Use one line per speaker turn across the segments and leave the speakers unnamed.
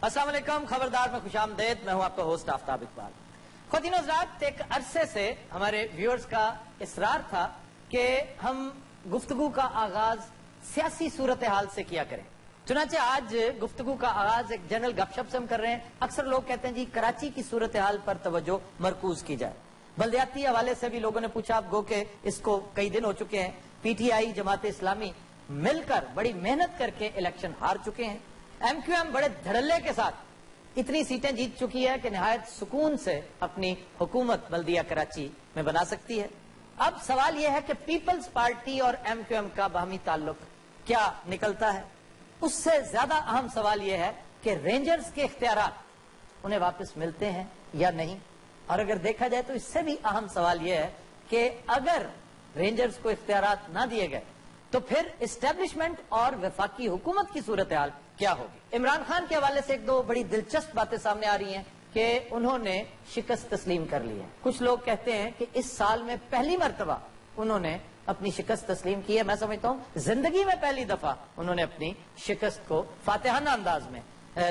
السلام علیکم، خبردار میں خوش آمدید. میں ہوں آپ کا ہوسٹ آفتاب اقبال. خواتین و حضرات، ایک عرصے سے ہمارے ویورز کا اصرار تھا کہ ہم گفتگو کا آغاز سیاسی صورتحال سے کیا کریں. چنانچہ آج گفتگو کا آغاز ایک جنرل گپ شپ سے ہم کر رہے ہیں. اکثر لوگ کہتے ہیں جی کراچی کی صورتحال پر توجہ مرکوز کی جائے. بلدیاتی حوالے سے بھی لوگوں نے پوچھا، اب گو کہ اس کو کئی دن ہو چکے ہیں. P T I, Jamaat Islami مل کر بڑی محنت کر کے الیکشن ہار چکے ہیں. ایم کیو ایم بڑے دھڑلے کے ساتھ اتنی سیٹیں جیت چکی ہے کہ نہایت سکون سے اپنی حکومت بلدیہ کراچی میں بنا سکتی ہے. اب سوال یہ ہے کہ پیپلز پارٹی اور ایم کیو ایم کا باہمی تعلق کیا نکلتا ہے. اس سے زیادہ اہم سوال یہ ہے کہ رینجرز کے اختیارات انہیں واپس ملتے ہیں یا نہیں. اور اگر دیکھا جائے تو اس سے بھی اہم سوال یہ ہے کہ اگر رینجرز کو اختیارات نہ دیے گئے تو پھر اسٹیبلشمنٹ اور وفاقی حکومت کی صورتحال کیا ہوگی. عمران خان کے حوالے سے ایک دو بڑی دلچسپ باتیں سامنے آ رہی ہیں کہ انہوں نے شکست تسلیم کر لی ہے. کچھ لوگ کہتے ہیں کہ اس سال میں پہلی مرتبہ انہوں نے اپنی شکست تسلیم کی ہے. میں سمجھتا ہوں زندگی میں پہلی دفعہ انہوں نے اپنی شکست کو فاتحانہ انداز میں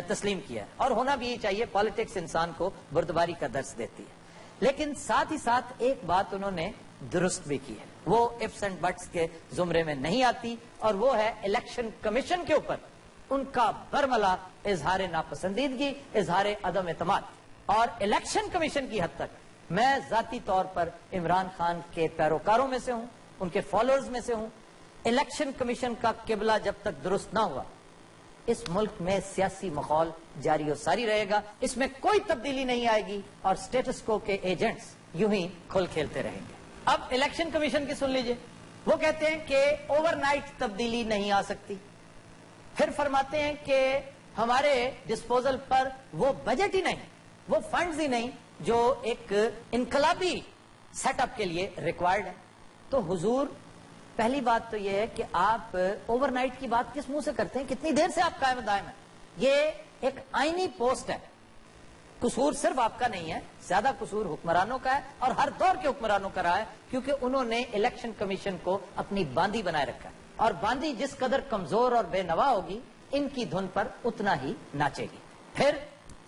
تسلیم کیا ہے. اور ہونا بھی چاہیے، پالیٹکس انسان کو بردباری کا درس دیتی ہے. لیکن ساتھ ہی ساتھ ایک بات انہوں نے درست بھی کی ہے، وہ ifs اینڈ بٹس کے زمرے میں نہیں آتی، اور وہ ہے الیکشن کمیشن کے اوپر ان کا برملا اظہار ناپسندیدگی، اظہار عدم اعتماد. اور الیکشن کمیشن کی حد تک میں ذاتی طور پر عمران خان کے پیروکاروں میں سے ہوں، ان کے فالوورز میں سے ہوں. الیکشن کمیشن کا قبلہ جب تک درست نہ ہوا اس ملک میں سیاسی ماحول جاری و ساری رہے گا، اس میں کوئی تبدیلی نہیں آئے گی اور سٹیٹس کو کے ایجنٹس یوں ہی کھل کھیلتے رہیں گے. اب الیکشن کمیشن کی سن لیجئے. وہ کہتے ہیں کہ اوور نائٹ تبدیلی نہیں آ سکتی. پھر فرماتے ہیں کہ ہمارے ڈسپوزل پر وہ بجٹ ہی نہیں، وہ فنڈز ہی نہیں جو ایک انقلابی سیٹ اپ کے لیے ریکوائرڈ ہے. تو حضور، پہلی بات تو یہ ہے کہ آپ اوور نائٹ کی بات کس منہ سے کرتے ہیں؟ کتنی دیر سے آپ قائم دائم ہیں؟ یہ ایک آئینی پوسٹ ہے. قصور صرف آپ کا نہیں ہے، زیادہ قصور حکمرانوں کا ہے اور ہر دور کے حکمرانوں کا رہا ہے، کیونکہ انہوں نے الیکشن کمیشن کو اپنی باندی بنائے رکھا ہے. اور باندی جس قدر کمزور اور بے نوا ہوگی ان کی دھن پر اتنا ہی ناچے گی. پھر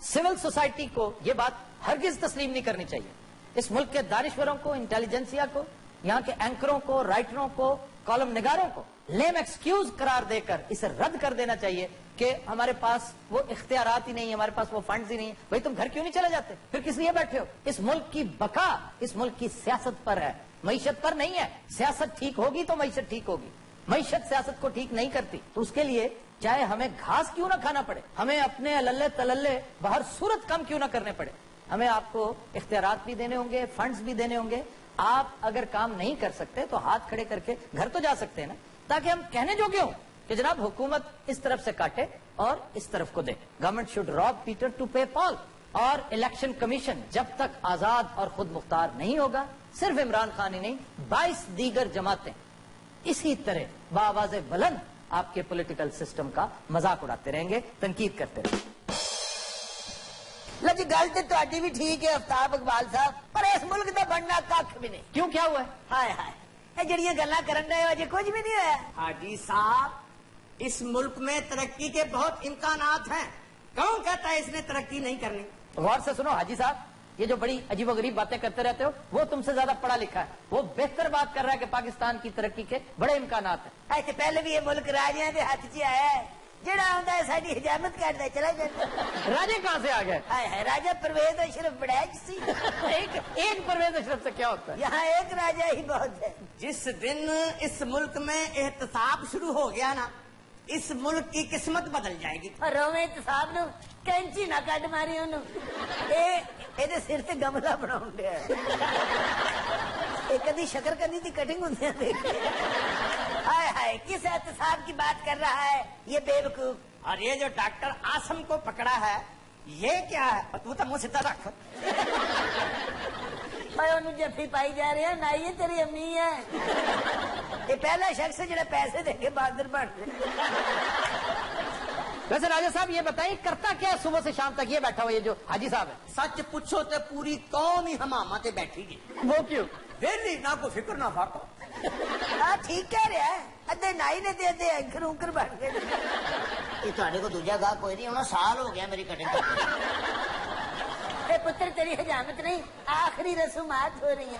سول سوسائٹی کو یہ بات ہرگز تسلیم نہیں کرنی چاہیے. اس ملک کے دانشوروں کو، انٹیلیجنسیا کو، یہاں کے اینکروں کو، رائٹروں کو، کالم نگاروں کو لیم ایکسکیوز قرار دے کر اسے رد کر دینا چاہیے کہ ہمارے پاس وہ اختیارات ہی نہیں، ہمارے پاس وہ فنڈز ہی نہیں. بھائی تم گھر کیوں نہیں چلے جاتے؟ پھر کس لیے بیٹھے ہو؟ اس ملک کی بقا اس ملک کی سیاست پر ہے، معیشت پر نہیں ہے. سیاست ٹھیک ہوگی تو معیشت ٹھیک ہوگی. معیشت سیاست کو ٹھیک نہیں کرتی تو اس کے لیے چاہے ہمیں گھاس کیوں نہ کھانا پڑے، ہمیں اپنے اللے تللے باہر صورت کم کیوں نہ کرنے پڑے، ہمیں آپ کو اختیارات بھی دینے ہوں گے، فنڈز بھی دینے ہوں گے. آپ اگر کام نہیں کر سکتے تو ہاتھ کھڑے کر کے گھر تو جا سکتے ہیں نا، تاکہ ہم کہنے جوگے ہوں کہ جناب حکومت اس طرف سے کاٹے اور اس طرف کو دے. Government should rob Peter to pay Paul. اور الیکشن کمیشن جب تک آزاد اور خود مختار نہیں ہوگا، صرف عمران خان ہی نہیں، 22 دیگر جماعتیں اسی طرح بآواز بلند آپ کے پولیٹیکل سسٹم کا مذاق اڑاتے رہیں گے، تنقید کرتے رہیں گے.
جی گل تو تہاڈی بھی ٹھیک ہے آفتاب اقبال صاحب، پر اس ملک دا بننا کھ بھی نہیں.
کیوں، کیا ہوا ہے؟
ہائے ہائے، یہ جڑیاں گلاں کرن رہے ہو اجے کچھ بھی نہیں ہوا.
حاجی صاحب، اس ملک میں ترقی کے بہت امکانات ہیں. کون کہتا ہے اس نے ترقی نہیں کرنی؟
غور سے سنو حاجی صاحب، یہ جو بڑی عجیب و غریب باتیں کرتے رہتے ہو وہ تم سے زیادہ پڑھا لکھا ہے. وہ بہتر بات کر رہا ہے کہ پاکستان کی ترقی کے بڑے امکانات ہیں.
ایسے پہلے بھی یہ ملک راجیاں دے ہاتھ چ آیا ہے، جڑا آندا ہے ساری حجامت کردا ہے چلا جاتا.
راجے کہاں سے آ گئے؟
ہائے ہائے، راجہ پرویز اشرف بڑیچ سی.
ایک پرویز اشرف سے کیا ہوتا ہے؟
یہاں ایک راجہ ہی بہت ہے.
جس دن اس ملک میں احتساب شروع ہو گیا نا، اس ملک کی قسمت بدل جائے گی.
اور رویں احتساب نو کینچی نہ کٹ ماری انہوں، یہ سر سے گملہ بناؤں دیا. کدی شکر کدی دی کٹنگ ہوتی ہے دیکھے. ہائے ہائے، کس احتساب کی بات کر رہا ہے یہ بے وقوف؟
اور یہ جو ڈاکٹر آسم کو پکڑا ہے یہ کیا ہے؟ تو منہ سے رکھ.
میں انہوں جفی پائی جا رہی ہے نہ، یہ تیری امی ہے. یہ پہلا شخص ہے جڑا پیسے دے کے بہادر بن رہے.
ویسے راجہ صاحب یہ بتائیں کرتا کیا صبح سے شام تک یہ بیٹھا ہوا یہ جو حاجی صاحب ہے؟
سچ پوچھو تو پوری قوم ہی ہمامہ تے بیٹھی گی.
وہ کیوں؟
ویلی نہ کو فکر نہ فاقہ.
ਠੀਕ ਕਹਿ ਰਿਹਾ ਹੈ। ਅੱਧੇ ਨਾਈ ਨੇ ਤੇ ਅੱਧੇ ਐਂਕਰ ਉਂਕਰ ਬਣ ਗਏ।
ਇਹ ਤੁਹਾਡੇ ਕੋਲ ਦੂਜਾ ਗਾਹ ਕੋਈ ਨਹੀਂ, ਹੁਣ ਸਾਲ ਹੋ ਗਿਆ ਮੇਰੀ ਕਟਿੰਗ ਕਰਦੇ।
ਇਹ ਪੁੱਤਰ ਤੇਰੀ ਹਜਾਮਤ ਨਹੀਂ, ਆਖਰੀ ਰਸੂਮਾਤ ਹੋ ਰਹੀ ਹੈ।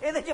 ਇਹਦੇ ਚ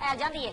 ਫੈਲ ਜਾਂਦੀ ਹੈ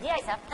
ਜੀ ਆਈ ਸਾਹਿਬ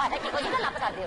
ਹਾਂ ਕਿ ਕੋਈ ਗੱਲਾਂ ਬਤਾ ਦਿਓ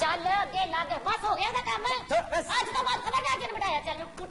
ਚੱਲ ਅੱਗੇ ਲੱਗ ਬਸ ਹੋ ਗਿਆ ਉਹਦਾ ਕੰਮ ਅੱਜ ਤੋਂ ਬਾਅਦ ਖਬਰ ਆ ਕੇ ਬਿਠਾਇਆ ਚੱਲ ਉੱਠ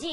ਜੀ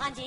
ਹਾਂ ਜੀ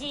ਜੀ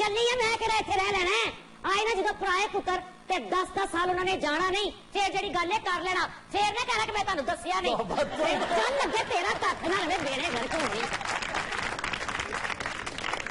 ਚੱਲੀ ਆ ਮੈਂ ਕਿਹੜਾ ਇੱਥੇ ਰਹਿ ਲੈਣਾ ਹੈ। ਆਏ ਨਾ ਜਦੋਂ ਪਰਾਏ ਪੁੱਤਰ ਤੇ 10-10 ਸਾਲ ਉਹਨਾਂ ਨੇ ਜਾਣਾ ਨਹੀਂ ਫੇਰ ਜਿਹੜੀ ਗੱਲ ਹੈ ਕਰ ਲੈਣਾ ਫੇਰ ਨਾ ਕਹਿਣਾ ਕਿ ਮੈਂ ਤੁਹਾਨੂੰ ਦੱਸਿਆ ਨਹੀਂ ਚੱਲ ਲੱਗੇ ਤੇਰਾ ਕੱਖ ਨਾ ਰਵੇ ਬੇੜੇ ਘਰ ਹੋਣੀ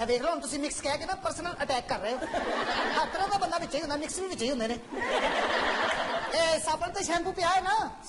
ਇਹ ਦੇਖ ਲਓ ਹੁਣ ਤੁਸੀਂ ਮਿਕਸ ਕਹਿ ਕੇ ਨਾ ਪਰਸਨਲ ਅਟੈਕ ਕਰ ਰਹੇ ਹੋ। ਹਰ ਤਰ੍ਹਾਂ ਦਾ ਬੰਦਾ ਵਿੱਚ ਹੀ ਹੁੰਦਾ, ਮਿਕਸ ਵੀ ਵਿੱਚ ਹੀ ਹੁੰਦੇ ਨੇ। ਇਹ ਸਾਬਣ ਤੇ ਸ਼ੈਂਪੂ ਪਿਆ ਹੈ ਨਾ?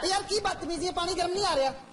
ਇਹ ਯਾਰ ਕੀ ਬਦਤਮੀਜ਼ੀ ਹੈ, ਪਾਣੀ ਗਰਮ ਨਹੀਂ ਆ ਰਿਹਾ।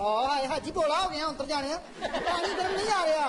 ਹਾਏ ਹਾਜੀ ਬੋਲਾ ਹੋ ਗਿਆ ਉਤਰ ਜਾਣਿਆ, ਪਾਣੀ ਗਰਮ ਨਹੀਂ ਆ ਰਿਹਾ।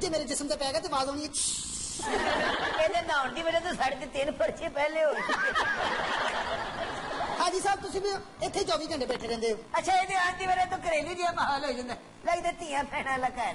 ਜੇ ਮੇਰੇ ਜਿਸਮ ਤੇ ਪੈ ਗਿਆ ਤੇ ਆਵਾਜ਼ ਆਉਣੀ ਹੈ।
ਇਹਦੇ ਨਹਾਉਣ ਦੀ ਵਜ੍ਹਾ ਤੋਂ ਸਾਡੇ ਤੇ 3 ਪਰਚੇ ਪਹਿਲੇ ਹੋ ਗਏ।
ਹਾਜੀ ਸਾਹਿਬ ਤੁਸੀਂ ਵੀ ਇੱਥੇ 24 ਘੰਟੇ ਬੈਠੇ ਰਹਿੰਦੇ ਹੋ।
ਅੱਛਾ ਇਹਦੇ ਆਉਣ ਦੀ ਵਜ੍ਹਾ ਤੋਂ ਘਰੇਲੂ ਜਿਹਾ ਮਾਹੌਲ ਹੋ ਜਾਂਦਾ, ਲੱਗਦਾ ਧੀਆਂ ਭੈਣਾਂ ਲਗਾ ਹੈ।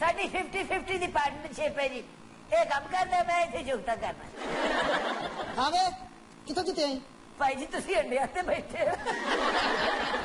ਸਾਡੀ 50-50 ਦੀ ਪਾਰਟਨਰਸ਼ਿਪ ਹੈ ਜੀ। ਇਹ ਕੰਮ ਕਰਦਾ, ਮੈਂ ਇੱਥੇ ਜੁਗਤਾ ਕਰਨਾ।
ਹਾਂ ਵੇ ਕਿੱਥੋਂ ਜਿੱਤੇ ਆਈ?
ਭਾਈ ਜੀ ਤੁਸੀਂ ਅੰਡਿਆਂ ਤੇ ਬੈਠੇ ਹੋ।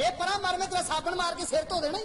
ਇਹ ਪਰਾਂ ਮਰ ਮੈਂ ਤੇਰਾ ਸਾਬਣ ਮਾਰ ਕੇ ਸਿਰ ਧੋ ਦੇਣਾ ਈ।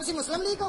ਤੁਸੀਂ ਮੁਸਲਿਮ ਲੀਗ ਹੋ?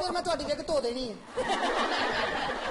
ਫਿਰ ਮੈਂ ਤੁਹਾਡੀ ਵਿਗ ਧੋ ਦੇਣੀ ਹੈ।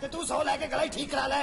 ਤੇ ਤੂੰ 100 ਲੈ ਕੇ ਗਲਾ ਹੀ ਠੀਕ ਕਰਾ ਲੈ।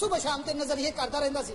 ਸੁਬਹ ਸ਼ਾਮ ਤੇ ਨਜ਼ਰੀਏ ਕਰਦਾ ਰਹਿੰਦਾ ਸੀ।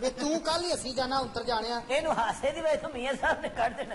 ਵੇ ਤੂੰ ਕੱਲ ਹੀ ਅਸੀਂ ਜਾਣਾ ਉਤਰ ਜਾਣਿਆ।
ਇਹਨੂੰ ਹਾਸੇ ਦੀ ਵਜ੍ਹਾ ਤੋਂ ਮੀਆਂ ਸਾਹਿਬ ਨੇ ਕੱਢ ਦੇਣਾ।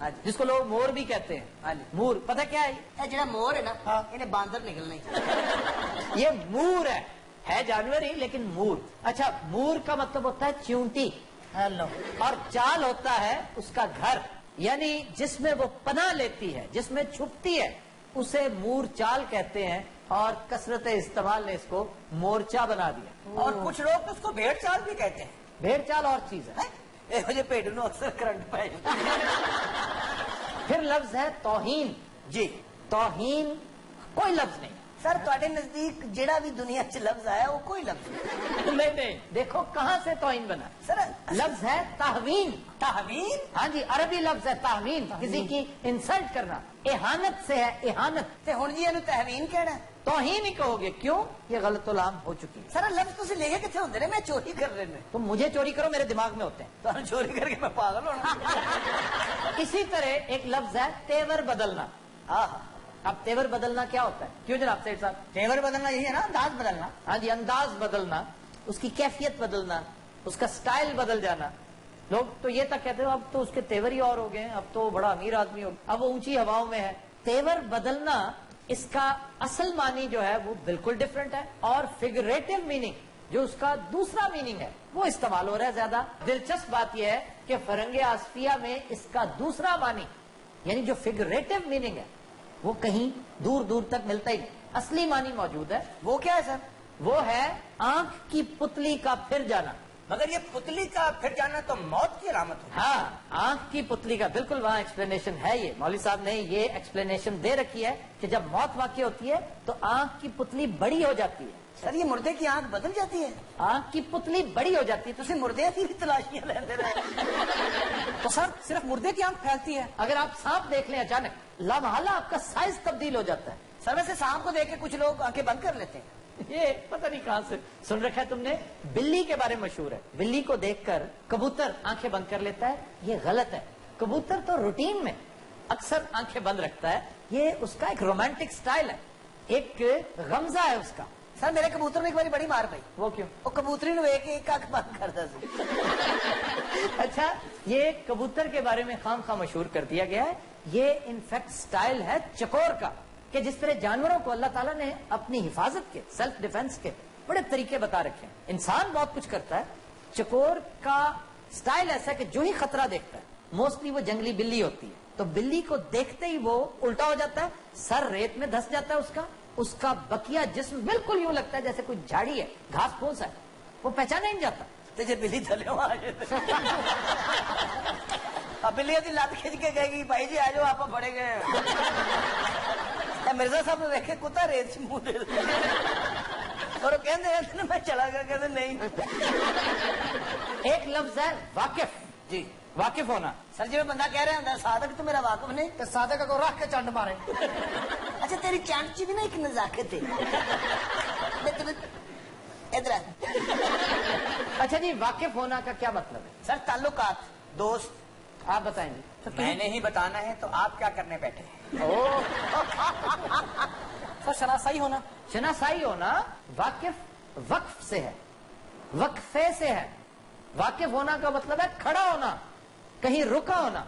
ہاں جی۔
جس کو لوگ مور بھی کہتے ہیں.
ہاں جی۔
مور پتہ کیا ہے؟
اے جڑا مور ہے نا انہیں باندر نکلنے
یہ مور ہے جانور ہی لیکن مور. اچھا مور کا مطلب ہوتا ہے چیونٹی.
ہیلو.
اور چال ہوتا ہے اس کا گھر، یعنی جس میں وہ پناہ لیتی ہے، جس میں چھپتی ہے، اسے مور چال کہتے ہیں. اور کثرت استعمال نے اس کو مورچہ بنا دیا.
اور کچھ لوگ تو اس کو بھیڑ چال بھی کہتے ہیں.
بھیڑ چال اور چیز ہے.
مجھے پیٹ نو اکثر کرنٹ پائے.
پھر لفظ ہے توہین.
جی
توہین کوئی لفظ نہیں.
سر تھوڑے نزدیک جڑا بھی دنیا چ لفظ آیا وہ کوئی لفظ نہیں.
نہیں دیکھو کہاں سے توہین بنا.
سر
لفظ ہے تہوین.
تحوین.
ہاں جی عربی لفظ ہے تہوین، کسی کی انسلٹ کرنا. احانت سے ہے احانت.
تے ہن جی اینو تحوین کہنا ہے.
توہین ہی کہو گے. کیوں؟ یہ غلط العام ہو چکی ہے.
سر لفظ تسی لکھے کتنے ہوندے نے؟ میں چوری کر رہے نے.
تم مجھے چوری کرو، میرے دماغ میں ہوتے ہیں.
تو چوری کر کے میں پاگل ہونا.
اسی طرح ایک لفظ ہے تیور بدلنا. اب تیور بدلنا کیا ہوتا ہے؟ کیوں جناب سیٹ صاحب؟
تیور بدلنا یہی ہے نا، انداز بدلنا.
ہاں جی انداز بدلنا، اس کی کیفیت بدلنا، اس کا سٹائل بدل جانا. لوگ تو یہ تک کہتے ہیں اب تو اس کے تیور ہی اور ہو گئے ہیں، اب تو بڑا امیر آدمی ہو گیا، اب وہ اونچی ہواؤں میں ہے. تیور بدلنا اس کا اصل معنی جو ہے وہ بالکل ڈفرینٹ ہے، اور فگریٹو میننگ جو اس کا دوسرا میننگ ہے وہ استعمال ہو رہا ہے زیادہ. دلچسپ بات یہ ہے کہ فرنگ آصفیہ میں اس کا دوسرا معنی یعنی جو فگریٹو میننگ ہے وہ کہیں دور دور تک ملتا ہی نہیں. اصلی معنی موجود ہے.
وہ کیا ہے سر؟
وہ ہے آنکھ کی پتلی کا پھر جانا.
مگر یہ پتلی کا پھر جانا تو موت کی علامت ہے.
ہاں آنکھ کی پتلی کا بالکل وہاں ایکسپلینیشن ہے. یہ مولوی صاحب نے یہ ایکسپلینیشن دے رکھی ہے کہ جب موت واقع ہوتی ہے تو آنکھ کی پتلی بڑی ہو جاتی ہے.
سر یہ مردے کی آنکھ بدل جاتی ہے؟
آنکھ کی پتلی بڑی ہو جاتی ہے.
تسی مردے کی بھی تلاشیاں لیندے رہے.
تو سر صرف مردے کی آنکھ پھیلتی ہے؟
اگر آپ سانپ دیکھ لیں اچانک لامحالہ آپ کا سائز تبدیل ہو جاتا ہے.
سر ویسے سانپ کو دیکھ کے کچھ لوگ آنکھیں بند کر لیتے ہیں.
یہ پتہ نہیں کہاں سے سن رکھا ہے تم نے. بلی کے بارے میں مشہور ہے، بلی کو دیکھ کر کبوتر آنکھیں بند کر لیتا ہے. یہ غلط ہے. کبوتر تو روٹین میں اکثر آنکھیں بند رکھتا ہے. یہ اس کا ایک رومانٹک سٹائل ہے، ایک غمزہ ہے اس کا.
سر میرے کبوتر نے ایک باری بڑی مار پئی.
وہ کیوں؟
وہ کبوتری نو ایک ایک آنکھ بند کرتا سی.
اچھا یہ کبوتر کے بارے میں خام خواہ مشہور کر دیا گیا ہے. یہ انفیکٹ سٹائل ہے چکور کا، کہ جس طرح جانوروں کو اللہ تعالیٰ نے اپنی حفاظت کے، سیلف ڈیفenس کے بڑے طریقے بتا رکھے ہیں. انسان بہت کچھ کرتا ہے، چکور کا سٹائل ایسا ہے کہ جو ہی خطرہ دیکھتا ہے، موسٹلی وہ جنگلی بلی ہوتی ہے، تو بلی کو دیکھتے ہی وہ الٹا ہو جاتا ہے، سر ریت میں دھس جاتا ہے، اس کا بقیہ جسم بالکل یوں لگتا ہے جیسے کوئی جھاڑی ہے، گھاس پھوس ہے، وہ پہچانا ہی نہیں جاتا.
تجھے بلی تھلے آ جائے. اب بلی دی لات کھینچ کے کہے گی بھائی جی آ جاؤ آپ بڑے گئے. مرزا صاحب نے دیکھے کتا ریت منہ دے اور کہ میں چلا گیا. کہتے نہیں.
ایک لفظ ہے واقف.
جی
واقف ہونا.
سر جی میں بندہ کہہ رہا ہوں صادق تو میرا واقف نہیں.
تے صادق کو رکھ کے چنڈ مارے.
اچھا تیری چانٹ چی بھی نا ایک نزاکت ہے. ادھر
اچھا جی واقف ہونا کا کیا مطلب ہے؟
سر تعلقات، دوست.
آپ بتائیں جی.
میں نے ہی بتانا ہے تو آپ کیا کرنے بیٹھے ہیں؟
سر شناسائی ہونا. شناسائی ہونا واقف وقف سے ہے، وقفے سے ہے. واقف ہونا کا مطلب ہے کھڑا ہونا، کہیں رکا ہونا.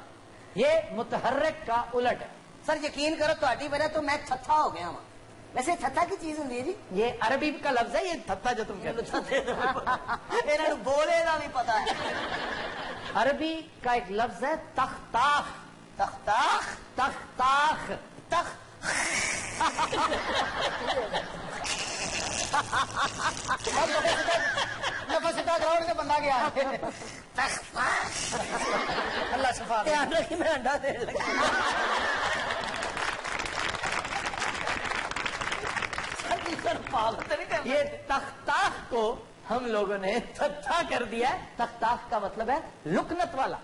یہ متحرک کا الٹ ہے.
سر یقین کرو تہاڈی وجہ تو میں تھتھا ہو گیا ہوں. ویسے تھتھا کی چیز ہوندی ہے جی؟
یہ عربی کا لفظ ہے. یہ تھپا جو تم کہتے
انہوں بولے کا بھی پتا ہے.
عربی کا ایک لفظ ہے تختاخ.
تختاخ.
تختاخ.
تخت.
سیدھا گراؤنڈ سے بندہ گیا. اللہ شفا دے.
دھیان رکھی میں انڈا دے لگا.
یہ تختاخ کو ہم لوگوں نے تھتھا کر دیا ہے. تختاخ کا مطلب ہے لکنت والا،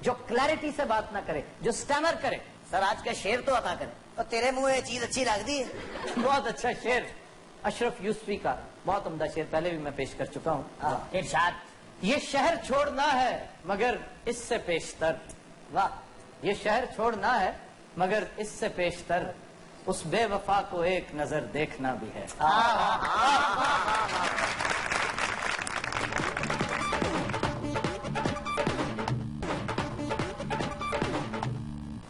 جو کلیرٹی سے بات نہ کرے، جو سٹیمر کرے.
سر آج کا شعر تو عطا کرے. اور تیرے منہ یہ چیز اچھی لگ دی ہے.
بہت اچھا شعر اشرف یوسفی کا، بہت عمدہ شعر، پہلے بھی میں پیش کر چکا ہوں.
ارشاد.
یہ شہر چھوڑنا ہے مگر اس سے پیشتر. واہ. یہ شہر چھوڑنا ہے مگر اس سے پیشتر، اس بے وفا کو ایک نظر دیکھنا بھی ہے.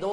2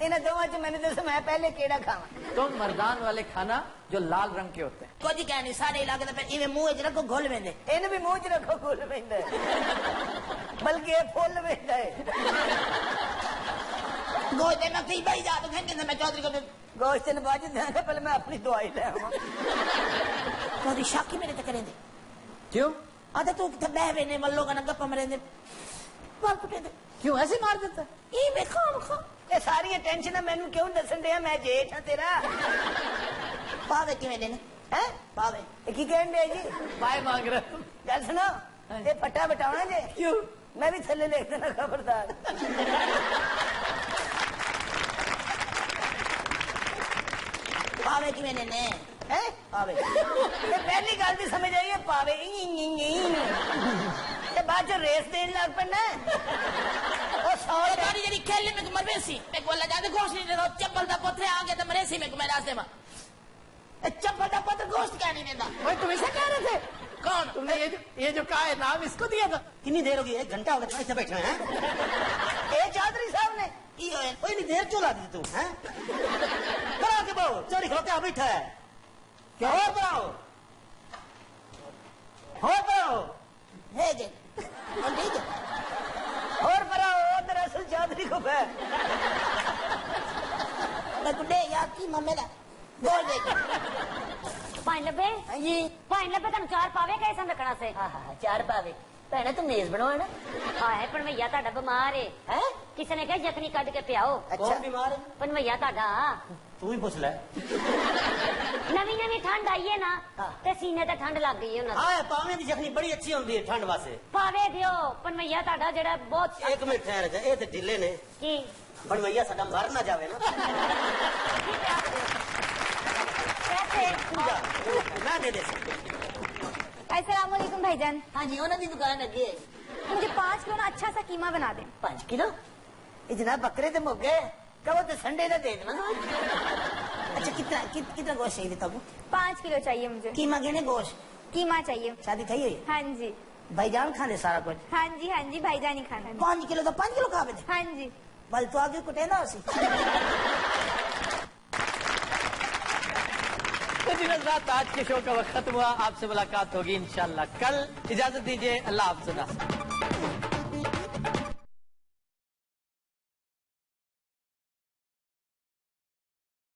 انہیں دونوں چ میں نے دس میں پہلے کیڑا کھاواں
تم مردان والے کھانا جو لال رنگ کے ہوتے ہیں.
کچھ کہہ نہیں سارے علاقے تے ایویں منہ وچ رکھو گھل ویندے اینوں بھی منہ وچ رکھو گھل ویندا ہے بلکہ یہ پھول ویندا ہے گوشت میں کئی بھائی جا تو کہ میں چودھری کو گوشت نے باج دے پہلے میں اپنی دوائی لے آواں چودھری شاکی میرے تے کریں دے
کیوں
آدھا تو کتنے بہ وینے ملو کا گپا مرے دے مار پٹے دے
کیوں ایسے مار دیتا ہے؟
یہ بے خام خام یہ ساری ٹینشن مینوں کیوں دسن دیا میں جیٹھ ہاں تیرا پاوے کیویں دینے ہیں پاوے کی کہن دے جی
پائے مانگ رہے تم.
گل سنو یہ پٹا بٹاونا جی
کیوں
میں بھی تھلے لکھ دینا خبردار پاوے کیویں دینے ہیں پاوے یہ پہلی گل بھی سمجھ آئی ہے پاوے بعد جو ریس دین لگ پڑنا
ساری جڑی کھیل میں مرے سی میں بولا جاتے گوشت نہیں دیتا چپل دا پتھر آ گیا تو مرے سی میں کو میں راستے میں چپل دا پتھر گوشت کیا نہیں دیتا
بھائی تم اسے کہہ رہے تھے
کون
تم نے یہ جو کہا ہے نام اس کو دیا تھا.
کنی دیر ہو گئی 1 گھنٹہ ہو گیا ایسے بیٹھے ہیں
اے چودھری صاحب نے
کوئی نہیں دیر چلا دی تم ہیں بڑا کے باؤ چوری کھلوتے آ بیٹھا ہے کیا اور بڑاؤ
ہے جی اور بڑا ہو دراصل چودھری کو میں گڈے یا کی مامے دا بول دے
5 لبے
جی
5 لبے تم 4 پاوے کیسے رکھنا سے
ہاں 4 پاوے بھੈਣਾ تم میز بنوا نا
آئے پنویا تا بیمار ہے کسی نے کہا یخنی کڈ کے پیاؤ
اچھا
بیمار ہے
پنویا تا
تو ہی پوچھ لے
نوی نوی ٹھنڈ آئی ہے نا تے سینے تے ٹھنڈ لگ گئی ہے انہاں
ہاں پاویں دی یخنی بڑی اچھی ہوندی ہے ٹھنڈ واسطے
پاوے دیو پنویا تا جڑا بہت
1 منٹ ٹھہر جا اے تے ڈھلے نے
کی
بڑویا ساڈا مر نہ جاوے نا
کیسے
نہ دے دے
السلام علیکم بھائی جان
ہاں جی انہوں نے دکان لگی ہے
مجھے 5 کلو نا اچھا سا قیمہ بنا دیں
5 کلو یہ جناب بکرے تو مک گئے کب تو سنڈے کا دے دینا اچھا کتنا گوشت چاہیے تب
5 کلو چاہیے مجھے
قیمہ کہنے گوشت
قیمہ چاہیے
شادی تھی ہوئی
ہاں جی
بھائی جان کھانے سارا کچھ
ہاں جی بھائی جان ہی کھانا ہے
5 کلو تو 5 کلو کھا پہ
ہاں جی
بل تو آگے کٹے نا اسی
جی حضرات آج کے شو کا وقت ختم ہوا. آپ سے ملاقات ہوگی انشاءاللہ کل. اجازت دیجیے. اللہ حافظ.